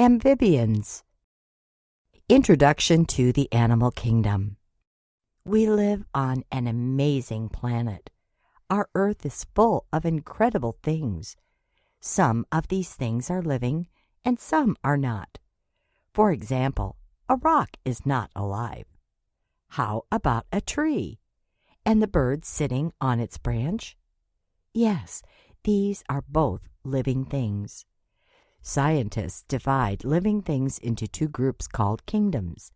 Amphibians. Introduction to the Animal Kingdom. We live on an amazing planet. Our Earth is full of incredible things. Some of these things are living, and some are not. For example, a rock is not alive. How about a tree? And the bird sitting on its branch? Yes, these are both living things. Scientists divide living things into two groups called kingdoms.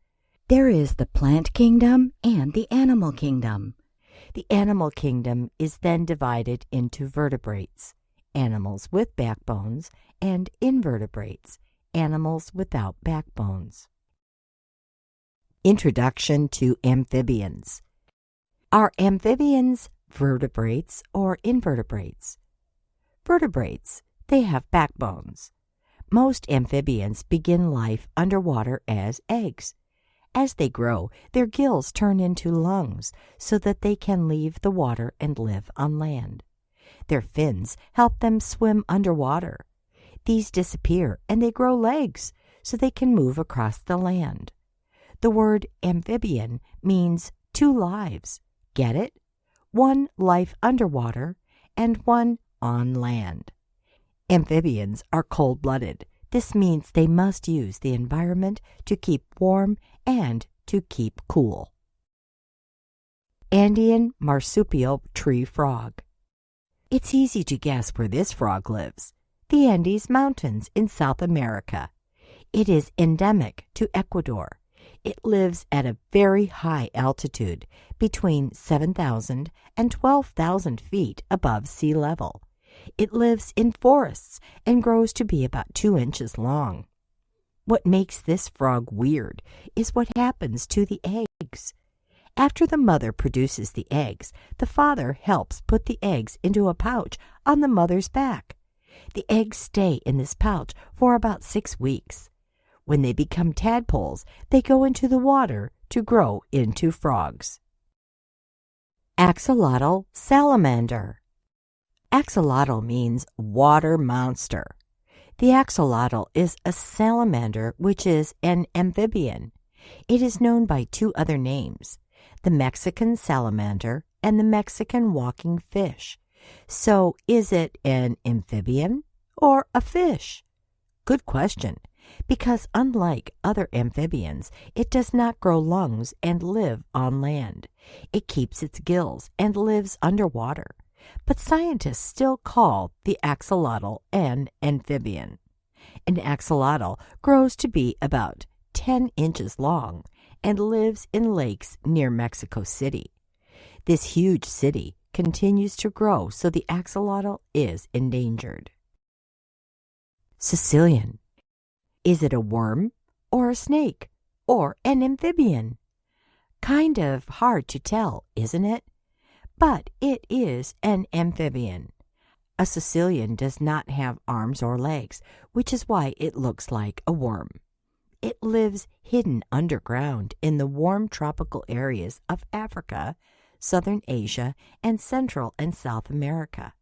There is the plant kingdom and the animal kingdom. The animal kingdom is then divided into vertebrates, animals with backbones, and invertebrates, animals without backbones. Introduction to amphibians. Are amphibians vertebrates or invertebrates? Vertebrates. They have backbones. Most amphibians begin life underwater as eggs. As they grow, their gills turn into lungs so that they can leave the water and live on land. Their fins help them swim underwater. These disappear and they grow legs so they can move across the land. The word amphibian means two lives. Get it? One life underwater and one on land. Amphibians are cold-blooded. This means they must use the environment to keep warm and to keep cool. Andean marsupial tree frog. It's easy to guess where this frog lives. The Andes Mountains in South America. It is endemic to Ecuador. It lives at a very high altitude, between 7,000 and 12,000 feet above sea level. It lives in forests and grows to be about 2 inches long. What makes this frog weird is what happens to the eggs. After the mother produces the eggs, the father helps put the eggs into a pouch on the mother's back. The eggs stay in this pouch for about 6 weeks. When they become tadpoles, they go into the water to grow into frogs. Axolotl salamander. Axolotl means water monster. The axolotl is a salamander, which is an amphibian. It is known by 2 other names, the Mexican salamander and the Mexican walking fish. So is it an amphibian or a fish? Good question, because unlike other amphibians, it does not grow lungs and live on land. It keeps its gills and lives underwater. But scientists still call the axolotl an amphibian. An axolotl grows to be about 10 inches long and lives in lakes near Mexico City. This huge city continues to grow, so the axolotl is endangered. Sicilian. Is it a worm or a snake or an amphibian? Kind of hard to tell, isn't it? But it is an amphibian. A Sicilian does not have arms or legs, which is why it looks like a worm. It lives hidden underground in the warm tropical areas of Africa, Southern Asia, and Central and South America.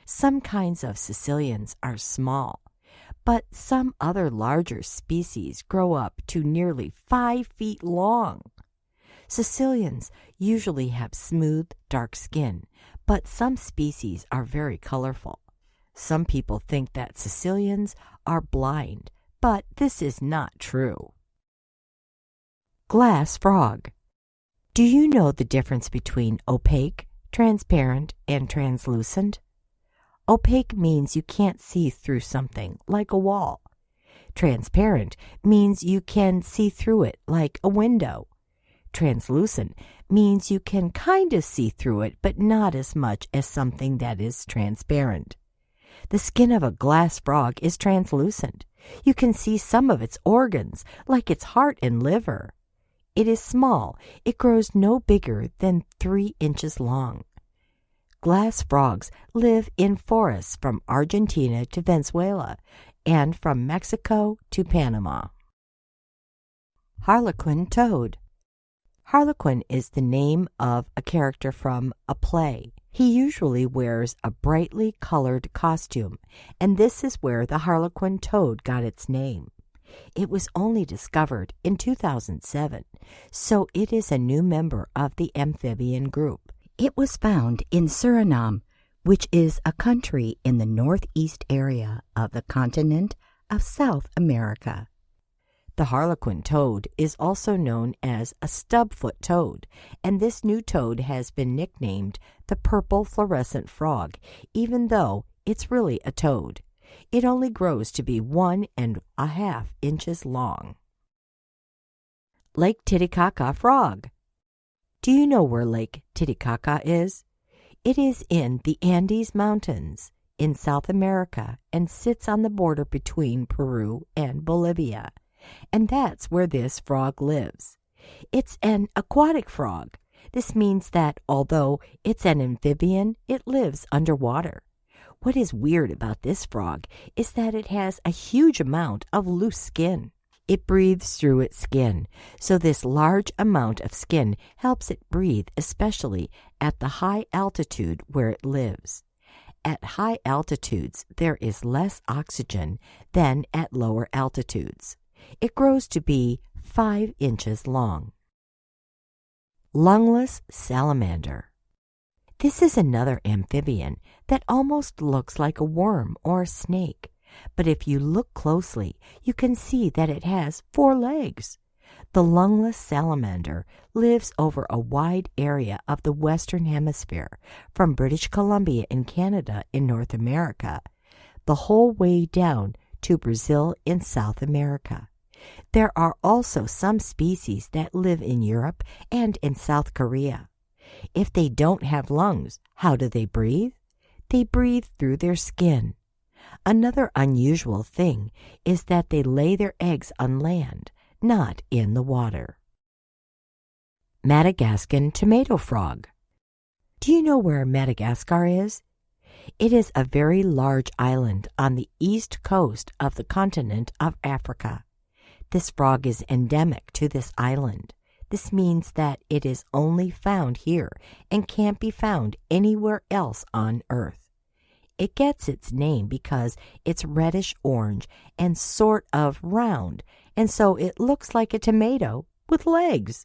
Some kinds of Sicilians are small, but some other larger species grow up to nearly 5 feet long. Sicilians usually have smooth, dark skin, but some species are very colorful. Some people think that Sicilians are blind, but this is not true. Glass frog. Do you know the difference between opaque, transparent, and translucent? Opaque means you can't see through something, like a wall. Transparent means you can see through it, like a window. Translucent means you can kind of see through it, but not as much as something that is transparent. The skin of a glass frog is translucent. You can see some of its organs, like its heart and liver. It is small. It grows no bigger than 3 inches long. Glass frogs live in forests from Argentina to Venezuela and from Mexico to Panama. Harlequin Toad. Harlequin is the name of a character from a play. He usually wears a brightly colored costume, and this is where the Harlequin Toad got its name. It was only discovered in 2007, so it is a new member of the amphibian group. It was found in Suriname, which is a country in the northeast area of the continent of South America. The Harlequin toad is also known as a stub-foot toad, and this new toad has been nicknamed the purple fluorescent frog, even though it's really a toad. It only grows to be 1.5 inches long. Lake Titicaca frog. Do you know where Lake Titicaca is? It is in the Andes Mountains in South America and sits on the border between Peru and Bolivia. And that's where this frog lives. It's an aquatic frog. This means that although it's an amphibian, it lives underwater. What is weird about this frog is that it has a huge amount of loose skin. It breathes through its skin, so this large amount of skin helps it breathe, especially at the high altitude where it lives. At high altitudes, there is less oxygen than at lower altitudes. It grows to be 5 inches long. Lungless Salamander. This is another amphibian that almost looks like a worm or a snake, but if you look closely, you can see that it has 4 legs. The lungless salamander lives over a wide area of the Western Hemisphere, from British Columbia in Canada in North America, the whole way down to Brazil in South America. There are also some species that live in Europe and in South Korea. If they don't have lungs, how do they breathe? They breathe through their skin. Another unusual thing is that they lay their eggs on land, not in the water. Madagascan tomato frog. Do you know where Madagascar is? It is a very large island on the east coast of the continent of Africa. This frog is endemic to this island. This means that it is only found here and can't be found anywhere else on Earth. It gets its name because it's reddish-orange and sort of round, and so it looks like a tomato with legs.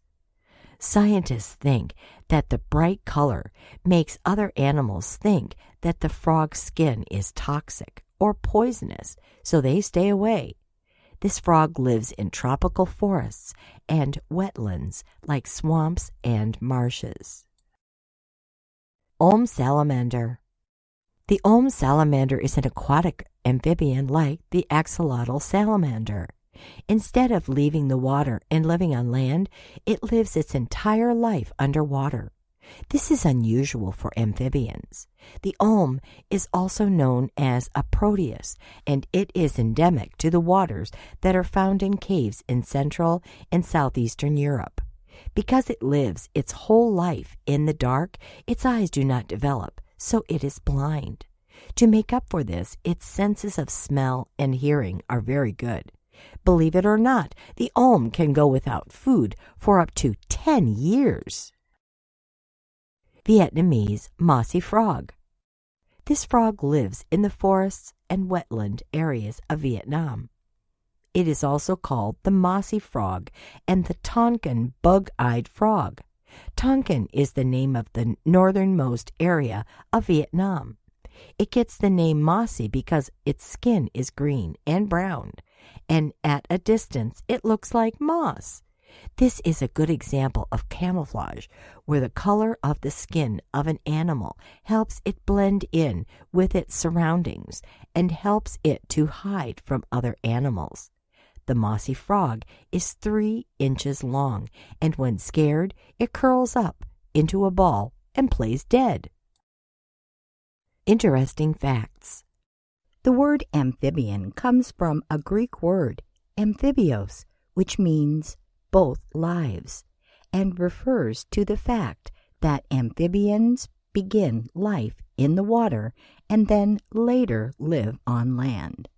Scientists think that the bright color makes other animals think that the frog's skin is toxic or poisonous, so they stay away. This frog lives in tropical forests and wetlands like swamps and marshes. Olm Salamander. The Olm Salamander is an aquatic amphibian like the axolotl salamander. Instead of leaving the water and living on land, it lives its entire life underwater. This is unusual for amphibians. The olm is also known as a proteus, and it is endemic to the waters that are found in caves in Central and Southeastern Europe. Because it lives its whole life in the dark, its eyes do not develop, so it is blind. To make up for this, its senses of smell and hearing are very good. Believe it or not, the olm can go without food for up to 10 years. Vietnamese mossy frog. This frog lives in the forests and wetland areas of Vietnam. It is also called the mossy frog and the Tonkin bug-eyed frog. Tonkin is the name of the northernmost area of Vietnam. It gets the name mossy because its skin is green and brown, and at a distance it looks like moss. This is a good example of camouflage, where the color of the skin of an animal helps it blend in with its surroundings and helps it to hide from other animals. The mossy frog is 3 inches long, and when scared, it curls up into a ball and plays dead. Interesting facts. The word amphibian comes from a Greek word, amphibios, which means both lives, and refers to the fact that amphibians begin life in the water and then later live on land.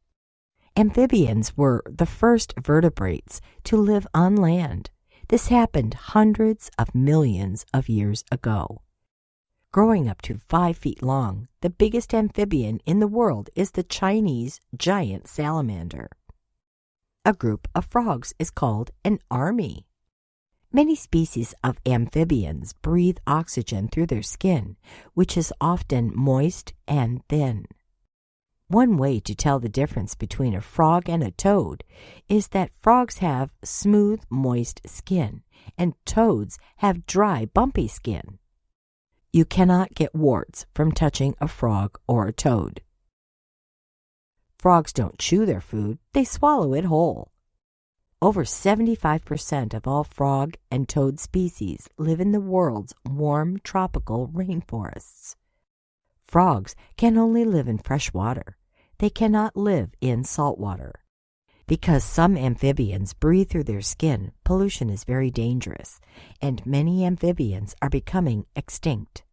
Amphibians were the first vertebrates to live on land. This happened hundreds of millions of years ago. Growing up to 5 feet long, the biggest amphibian in the world is the Chinese giant salamander. A group of frogs is called an army. Many species of amphibians breathe oxygen through their skin, which is often moist and thin. One way to tell the difference between a frog and a toad is that frogs have smooth, moist skin, and toads have dry, bumpy skin. You cannot get warts from touching a frog or a toad. Frogs don't chew their food, they swallow it whole. Over 75% of all frog and toad species live in the world's warm tropical rainforests. Frogs can only live in fresh water. They cannot live in salt water. Because some amphibians breathe through their skin, pollution is very dangerous, and many amphibians are becoming extinct.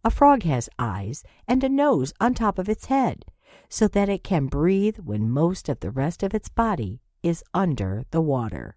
A frog has eyes and a nose on top of its head, so that it can breathe when most of the rest of its body is under the water.